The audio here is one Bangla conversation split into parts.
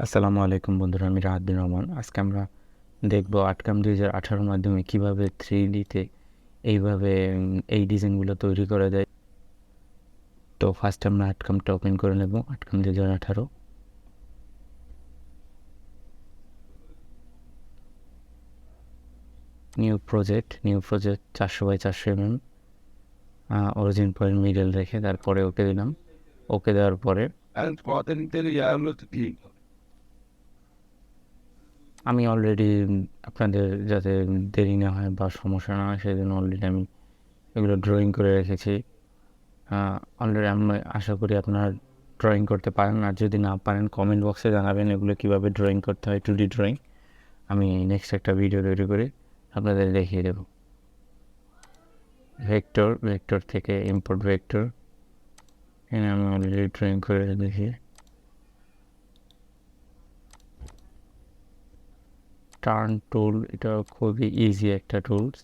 আসসালামু আলাইকুম বন্ধুরা, আমি রাহাত বিন রহমান। আজকে আমরা দেখব আটকাম 2018 মাধ্যমে কিভাবে 3D-তে এইভাবে এই ডিজাইনগুলো তৈরি করা যায়। তো ফার্স্ট আমরা আটকামটা ওপেন করে নেব, আটকাম 2018। New project 400x400 origin point middle রেখে তারপরে ওকে দিলাম। ওকে দেওয়ার পরে আমি অলরেডি আপনাদের যাতে দেরি না হয় বা সমস্যা না হয় সেই জন্য অলরেডি আমি এগুলো ড্রয়িং করে রেখেছি। অলরেডি আমি আশা করি আপনারা ড্রয়িং করতে পারেন, আর যদি না পারেন কমেন্ট বক্সে জানাবেন এগুলো কীভাবে ড্রয়িং করতে হয়, 2D ড্রয়িং। আমি নেক্সট একটা ভিডিও তৈরি করে আপনাদের দেখিয়ে দেব। ভেক্টর থেকে ইম্পোর্ট ভেক্টর, এখানে আমি অলরেডি ড্রয়িং করে দেখি। টার্ন টুল, এটা খুবই ইজি একটা টুলস,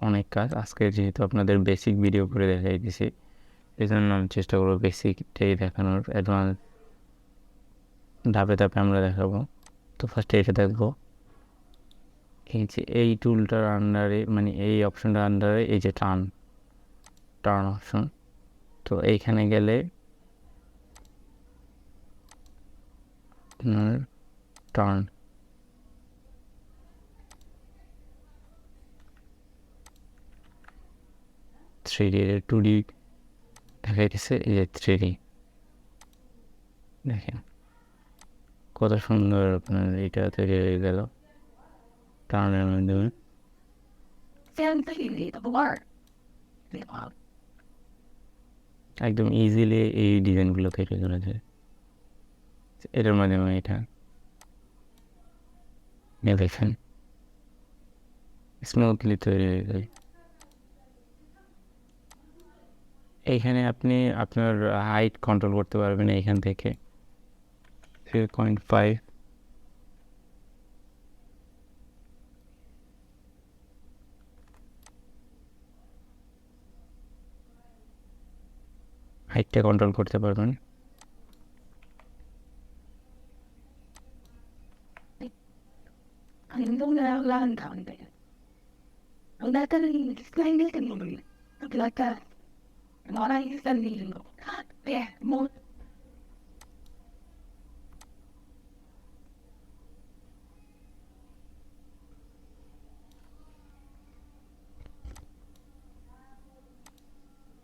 অনেক কাজ। আজকে যেহেতু আপনাদের বেসিক ভিডিও করে দেখাই দিছি, এই জন্য আমি চেষ্টা করবো বেসিকটাই দেখানোর, অ্যাডভান্স ধাপে ধাপে আমরা দেখাবো। তো ফার্স্টে এটা দেখবো, এই যে এই টুলটার আন্ডারে, মানে এই অপশনটার আন্ডারে এই যে টার্ন অপশন। তো এইখানে গেলে আপনার টার্ন 3D, 2D দেখাইতেছে, এই যে 3D দেখেন কত সুন্দর আপনার এটা তৈরি হয়ে গেল টার্নের মাধ্যমে। একদম ইজিলি এই ডিজাইনগুলো তৈরি করা যায় এটার মাধ্যমে। এটা দেখেন স্মুথলি তৈরি হয়ে যায়। এইখানে আপনি আপনার হাইট কন্ট্রোল করতে পারবেন এইখান থেকে 3.5, হাইটটা কন্ট্রোল করতে পারবেন।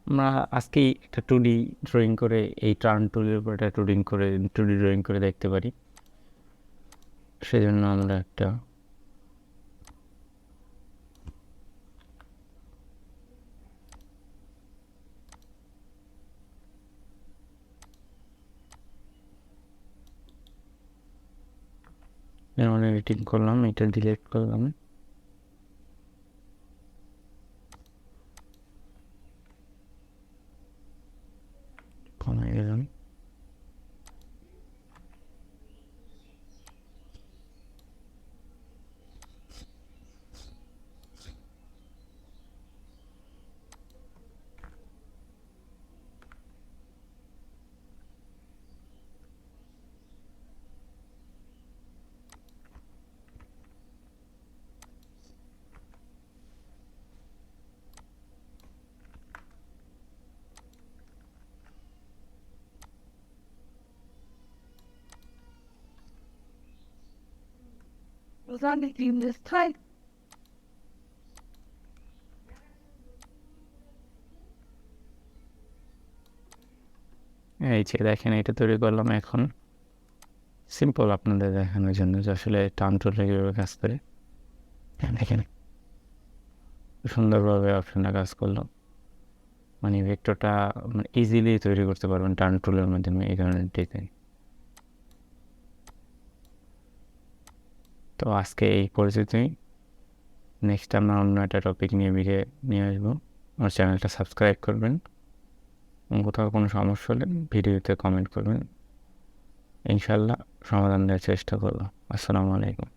আমরা আজকেই একটা 2D ড্রয়িং করে, এই টার্ন টুলের উপর একটা 2D ড্রয়িং করে দেখতে পারি। সেজন্য আমরা একটা এডিটিং করলাম, এটা ডিলিট করলাম। কমে গেলাম। Was on the team this time. এই যে দেখেন এটা তৈরি করলাম। এখন সিম্পল আপনাদের দেখানোর জন্য যে আসলে টার্ন টুলটা কীভাবে কাজ করে। দেখেন সুন্দরভাবে অপশনটা কাজ করলো, মানে ভেক্টরটা মানে ইজিলি তৈরি করতে পারবেন টার্ন টুলের মাধ্যমে এই ধরনের ডিজাইন। তো আজকে এই পরিচিতি, নেক্সট আমরা অন্য একটা টপিক নিয়ে ভিডিও নিয়ে আসবো। আমার চ্যানেলটা সাবস্ক্রাইব করবেন, কোথাও কোনো সমস্যা হলে ভিডিওতে কমেন্ট করবেন, ইনশাল্লাহ সমাধান দেওয়ার চেষ্টা করবো। আসসালামু আলাইকুম।